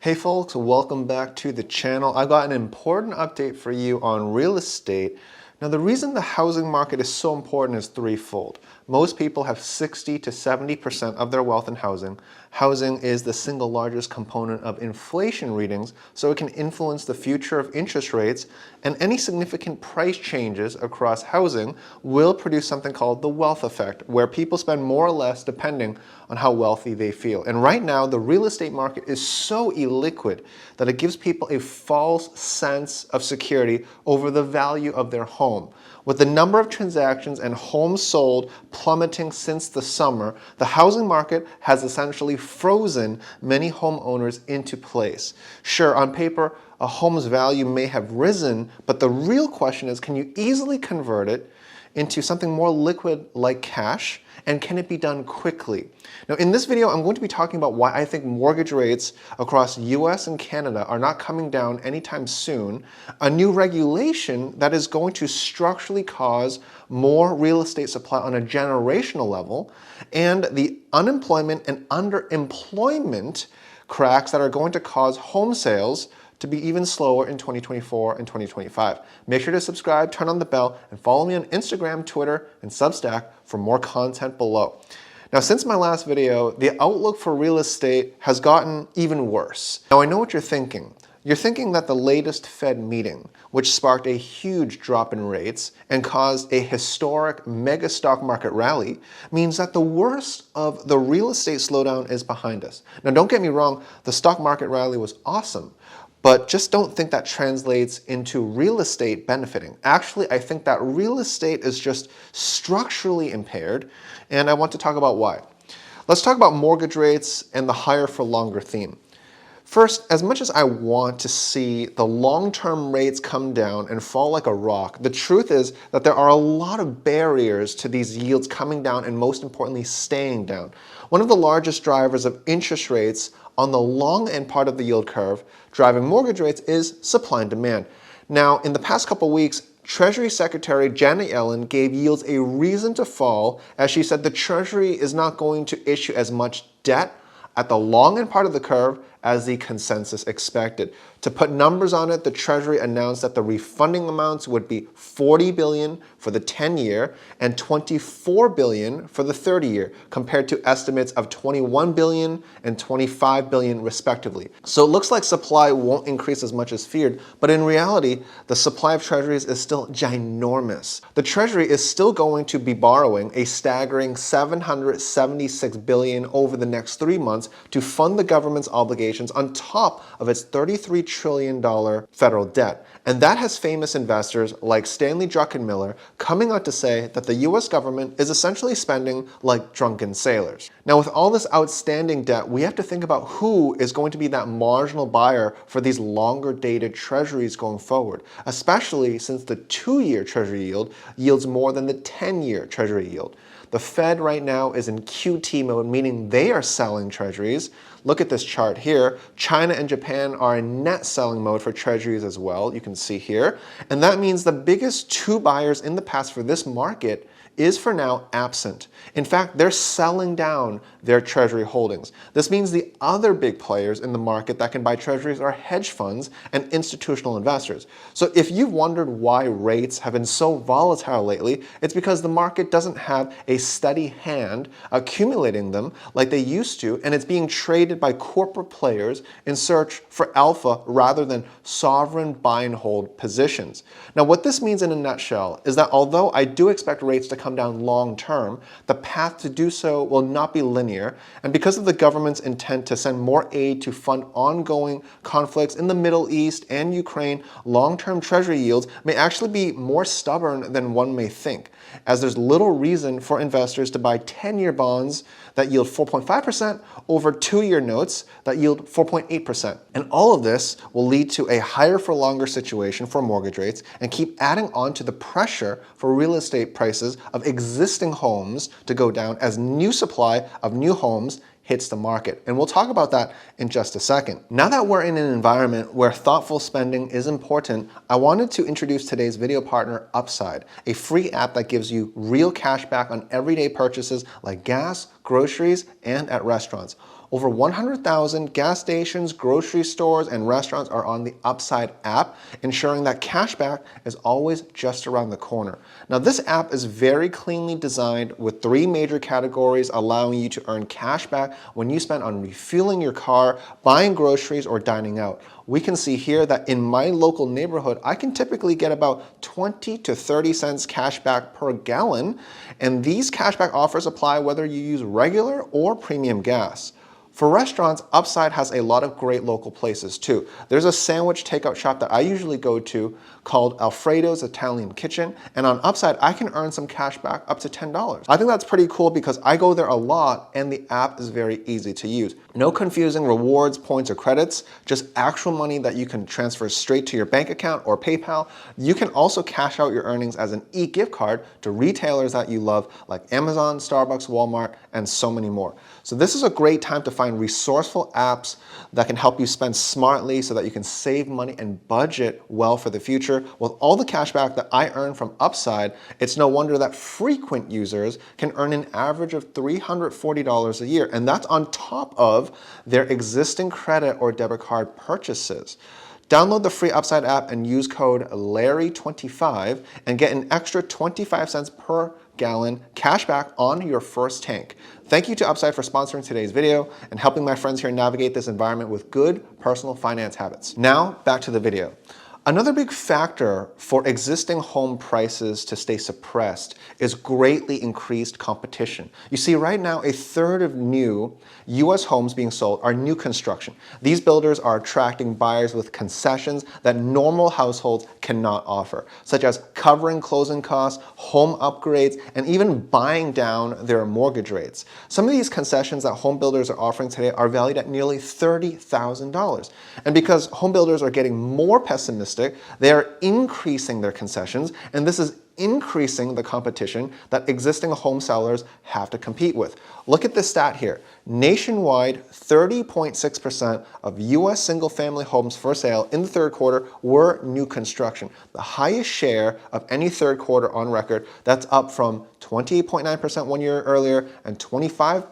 Hey folks, welcome back to the channel. I got an important update for you on real estate. Now the reason the housing market is so important is threefold. Most people have 60 to 70% of their wealth in housing. Housing is the single largest component of inflation readings, so it can influence the future of interest rates, and any significant price changes across housing will produce something called the wealth effect, where people spend more or less depending on how wealthy they feel. And right now, the real estate market is so illiquid that it gives people a false sense of security over the value of their home. With the number of transactions and homes sold plummeting since the summer, the housing market has essentially frozen many homeowners into place. Sure, on paper, a home's value may have risen, but the real question is, can you easily convert it into something more liquid like cash? And can it be done quickly? Now, in this video, I'm going to be talking about why I think mortgage rates across US and Canada are not coming down anytime soon, a new regulation that is going to structurally cause more real estate supply on a generational level, and the unemployment and underemployment cracks that are going to cause home sales to be even slower in 2024 and 2025. Make sure to subscribe, turn on the bell, and follow me on Instagram, Twitter, and Substack for more content below. Now, since my last video, the outlook for real estate has gotten even worse. Now, I know what you're thinking. You're thinking that the latest Fed meeting, which sparked a huge drop in rates and caused a historic mega stock market rally, means that the worst of the real estate slowdown is behind us. Now, don't get me wrong, the stock market rally was awesome, but just don't think that translates into real estate benefiting. Actually, I think that real estate is just structurally impaired, and I want to talk about why. Let's talk about mortgage rates and the higher for longer theme. First, as much as I want to see the long-term rates come down and fall like a rock, the truth is that there are a lot of barriers to these yields coming down and, most importantly, staying down. One of the largest drivers of interest rates on the long end part of the yield curve driving mortgage rates is supply and demand. Now, in the past couple weeks, Treasury Secretary Janet Yellen gave yields a reason to fall, as she said the Treasury is not going to issue as much debt at the long end part of the curve as the consensus expected. To put numbers on it, the Treasury announced that the refunding amounts would be $40 billion for the 10-year and $24 billion for the 30-year, compared to estimates of $21 billion and $25 billion respectively. So it looks like supply won't increase as much as feared, but in reality, the supply of Treasuries is still ginormous. The Treasury is still going to be borrowing a staggering $776 billion over the next 3 months to fund the government's obligations on top of its $33 trillion federal debt. And that has famous investors like Stanley Druckenmiller coming out to say that the US government is essentially spending like drunken sailors. Now, with all this outstanding debt, we have to think about who is going to be that marginal buyer for these longer dated treasuries going forward, especially since the 2-year treasury yield yields more than the 10-year treasury yield. The Fed right now is in QT mode, meaning they are selling treasuries. Look at this chart here. China and Japan are in net selling mode for treasuries as well, you can see here. And that means the biggest two buyers in the past for this market is for now absent. In fact, they're selling down their treasury holdings. This means the other big players in the market that can buy treasuries are hedge funds and institutional investors. So if you've wondered why rates have been so volatile lately, it's because the market doesn't have a steady hand accumulating them like they used to, and it's being traded by corporate players in search for alpha rather than sovereign buy and hold positions. Now, what this means in a nutshell is that although I do expect rates to come down long term, the path to do so will not be linear, and because of the government's intent to send more aid to fund ongoing conflicts in the Middle East and Ukraine, long-term treasury yields may actually be more stubborn than one may think, as there's little reason for investors to buy 10-year bonds that yield 4.5% over 2-year notes that yield 4.8%. And all of this will lead to a higher for longer situation for mortgage rates and keep adding on to the pressure for real estate prices of existing homes to go down as new supply of new homes hits the market. And we'll talk about that in just a second. Now that we're in an environment where thoughtful spending is important, I wanted to introduce today's video partner, Upside, a free app that gives you real cash back on everyday purchases like gas, groceries, and at restaurants. Over 100,000 gas stations, grocery stores, and restaurants are on the Upside app, ensuring that cashback is always just around the corner. Now, this app is very cleanly designed with 3 major categories allowing you to earn cashback when you spend on refueling your car, buying groceries, or dining out. We can see here that in my local neighborhood, I can typically get about 20 to 30 cents cash back per gallon, and these cashback offers apply whether you use regular or premium gas. For restaurants, Upside has a lot of great local places too. There's a sandwich takeout shop that I usually go to called Alfredo's Italian Kitchen, and on Upside, I can earn some cash back up to $10. I think that's pretty cool because I go there a lot and the app is very easy to use. No confusing rewards, points, or credits, just actual money that you can transfer straight to your bank account or PayPal. You can also cash out your earnings as an e-gift card to retailers that you love like Amazon, Starbucks, Walmart, and so many more. So this is a great time to find resourceful apps that can help you spend smartly so that you can save money and budget well for the future. With all the cash back that I earn from Upside, it's no wonder that frequent users can earn an average of $340 a year, and that's on top of their existing credit or debit card purchases. Download the free Upside app and use code Larry25 and get an extra 25 cents per gallon cash back on your first tank. Thank you to Upside for sponsoring today's video and helping my friends here navigate this environment with good personal finance habits. Now, back to the video. Another big factor for existing home prices to stay suppressed is greatly increased competition. You see, right now, a third of new U.S. homes being sold are new construction. These builders are attracting buyers with concessions that normal households cannot offer, such as covering closing costs, home upgrades, and even buying down their mortgage rates. Some of these concessions that home builders are offering today are valued at nearly $30,000. And because home builders are getting more pessimistic, they are increasing their concessions, and this is increasing the competition that existing home sellers have to compete with. Look at this stat here. Nationwide, 30.6% of U.S. single-family homes for sale in the third quarter were new construction, the highest share of any third quarter on record. That's up from 28.9% 1 year earlier and 25%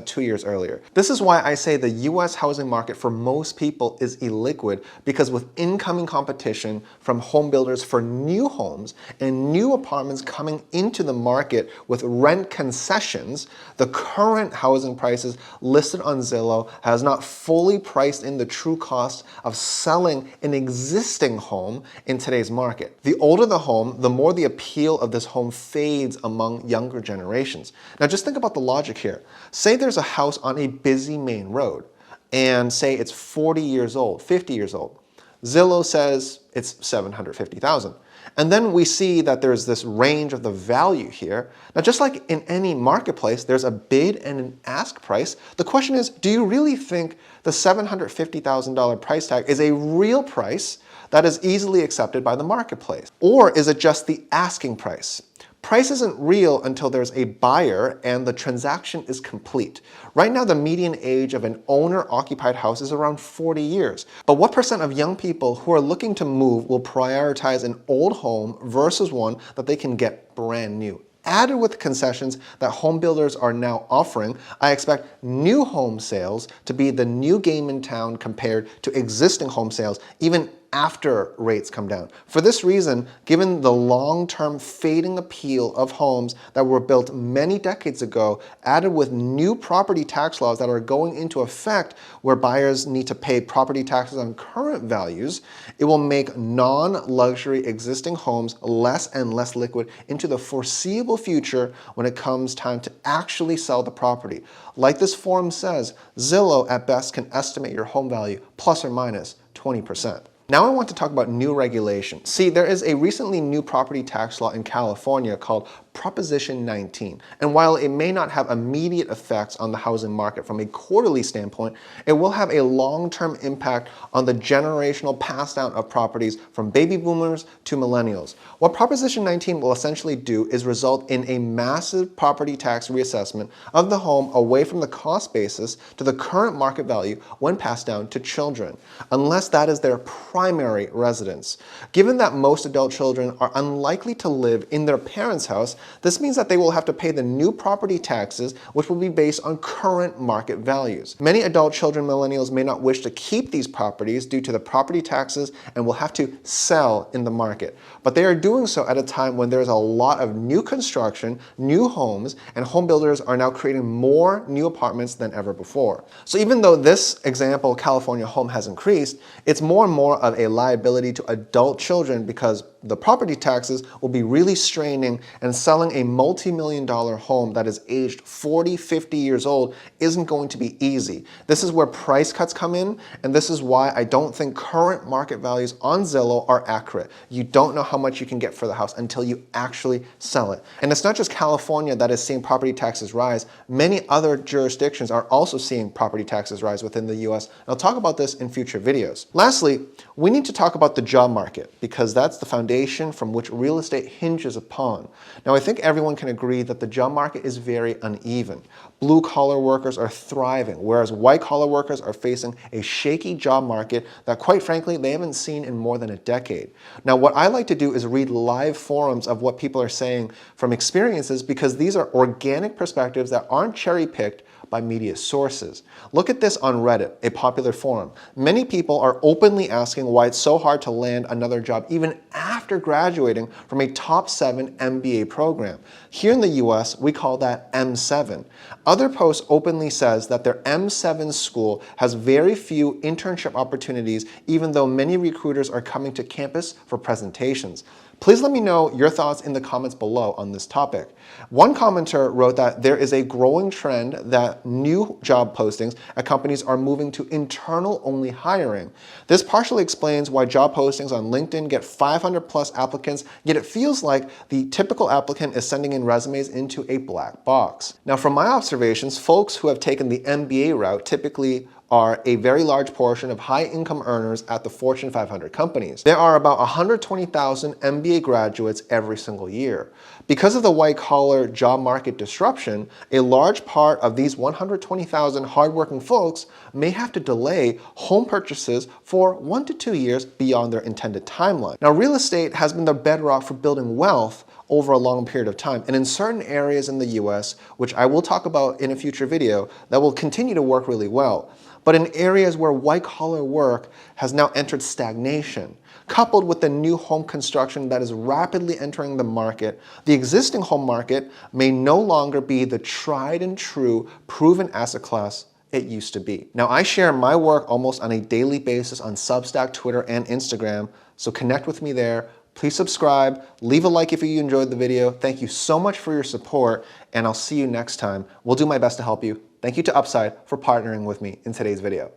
2 years earlier. This is why I say the US housing market for most people is illiquid, because with incoming competition from home builders for new homes and new apartments coming into the market with rent concessions, the current housing prices listed on Zillow has not fully priced in the true cost of selling an existing home in today's market. The older the home, the more the appeal of this home fades among younger generations. Now just think about the logic here. Say there's a house on a busy main road, and say it's 40 years old, 50 years old. Zillow says it's $750,000. And then we see that there's this range of the value here. Now, just like in any marketplace, there's a bid and an ask price. The question is, do you really think the $750,000 price tag is a real price that is easily accepted by the marketplace? Or is it just the asking price? Price isn't real until there's a buyer and the transaction is complete. Right now, the median age of an owner-occupied house is around 40 years. But what percent of young people who are looking to move will prioritize an old home versus one that they can get brand new? Added with concessions that home builders are now offering, I expect new home sales to be the new game in town compared to existing home sales, even after rates come down. For this reason, given the long-term fading appeal of homes that were built many decades ago, added with new property tax laws that are going into effect where buyers need to pay property taxes on current values, it will make non-luxury existing homes less and less liquid into the foreseeable future when it comes time to actually sell the property. Like this forum says, Zillow at best can estimate your home value plus or minus 20%. Now I want to talk about new regulation. See, there is a recently new property tax law in California called Proposition 19. And while it may not have immediate effects on the housing market from a quarterly standpoint, it will have a long-term impact on the generational pass down of properties from baby boomers to millennials. What Proposition 19 will essentially do is result in a massive property tax reassessment of the home away from the cost basis to the current market value when passed down to children, unless that is their primary residence. Given that most adult children are unlikely to live in their parents' house, This means that they will have to pay the new property taxes, which will be based on current market values. Many adult children millennials may not wish to keep these properties due to the property taxes and will have to sell in the market. But they are doing so at a time when there's a lot of new construction, new homes, and home builders are now creating more new apartments than ever before. So even though this example California home has increased, it's more and more of a liability to adult children because the property taxes will be really straining, and selling a multi-million-dollar home that is aged 40, 50 years old isn't going to be easy. This is where price cuts come in, and this is why I don't think current market values on Zillow are accurate. You don't know how much you can get for the house until you actually sell it. And it's not just California that is seeing property taxes rise. Many other jurisdictions are also seeing property taxes rise within the US. And I'll talk about this in future videos. Lastly, we need to talk about the job market because that's the foundation from which real estate hinges upon. Now, I think everyone can agree that the job market is very uneven. Blue-collar workers are thriving, whereas white-collar workers are facing a shaky job market that, quite frankly, they haven't seen in more than a decade. Now, what I like to do is read live forums of what people are saying from experiences because these are organic perspectives that aren't cherry-picked by media sources. Look at this on Reddit, a popular forum. Many people are openly asking why it's so hard to land another job even after graduating from a top 7 MBA program. Here in the US, we call that M7. Other posts openly says that their M7 school has very few internship opportunities, even though many recruiters are coming to campus for presentations. Please let me know your thoughts in the comments below on this topic. One commenter wrote that there is a growing trend that new job postings at companies are moving to internal-only hiring. This partially explains why job postings on LinkedIn get 500 plus applicants, yet it feels like the typical applicant is sending in resumes into a black box. Now, from my observations, folks who have taken the MBA route typically are a very large portion of high-income earners at the Fortune 500 companies. There are about 120,000 MBA graduates every single year. Because of the white-collar job market disruption, a large part of these 120,000 hardworking folks may have to delay home purchases for 1 to 2 years beyond their intended timeline. Now, real estate has been the bedrock for building wealth over a long period of time, and in certain areas in the US, which I will talk about in a future video, that will continue to work really well. But in areas where white-collar work has now entered stagnation, coupled with the new home construction that is rapidly entering the market, the existing home market may no longer be the tried and true proven asset class it used to be. Now, I share my work almost on a daily basis on Substack, Twitter, and Instagram, so connect with me there. Please subscribe, leave a like if you enjoyed the video. Thank you so much for your support, and I'll see you next time. We'll do my best to help you. Thank you to Upside for partnering with me in today's video.